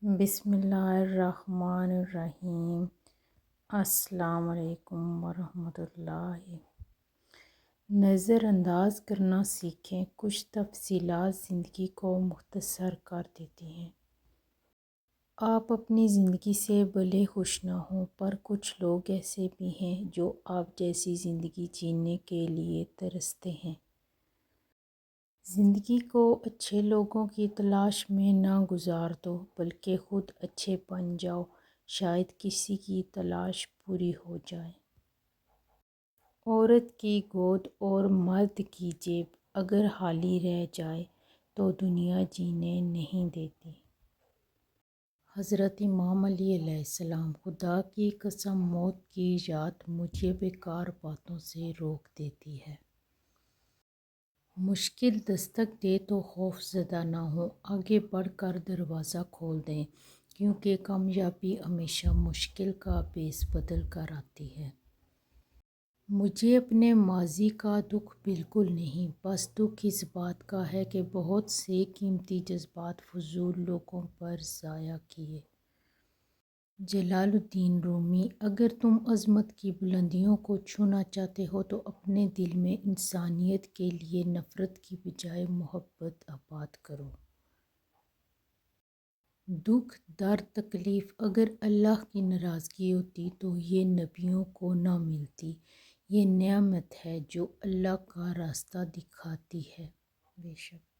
بسم اللہ الرحمن الرحیم۔ السلام علیکم ورحمۃ اللہ۔ نظر انداز کرنا سیکھیں، کچھ تفصیلات زندگی کو مختصر کر دیتی ہیں۔ آپ اپنی زندگی سے بھلے خوش نہ ہوں، پر کچھ لوگ ایسے بھی ہیں جو آپ جیسی زندگی جینے کے لیے ترستے ہیں۔ زندگی کو اچھے لوگوں کی تلاش میں نہ گزار دو، بلکہ خود اچھے بن جاؤ، شاید کسی کی تلاش پوری ہو جائے۔ عورت کی گود اور مرد کی جیب اگر خالی رہ جائے تو دنیا جینے نہیں دیتی۔ حضرت امام علیہ السلام۔ خدا کی قسم، موت کی یاد مجھے بیکار باتوں سے روک دیتی ہے۔ مشکل دستک دے تو خوف زدہ نہ ہوں، آگے بڑھ کر دروازہ کھول دیں، کیونکہ کامیابی ہمیشہ مشکل کا بیس بدل کر آتی ہے۔ مجھے اپنے ماضی کا دکھ بالکل نہیں، بس دکھ اس بات کا ہے کہ بہت سے قیمتی جذبات فضول لوگوں پر ضائع کیے۔ جلال الدین رومی۔ اگر تم عظمت کی بلندیوں کو چھونا چاہتے ہو تو اپنے دل میں انسانیت کے لیے نفرت کی بجائے محبت آباد کرو۔ دکھ، درد، تکلیف اگر اللہ کی ناراضگی ہوتی تو یہ نبیوں کو نہ ملتی۔ یہ نعمت ہے جو اللہ کا راستہ دکھاتی ہے۔ بے شک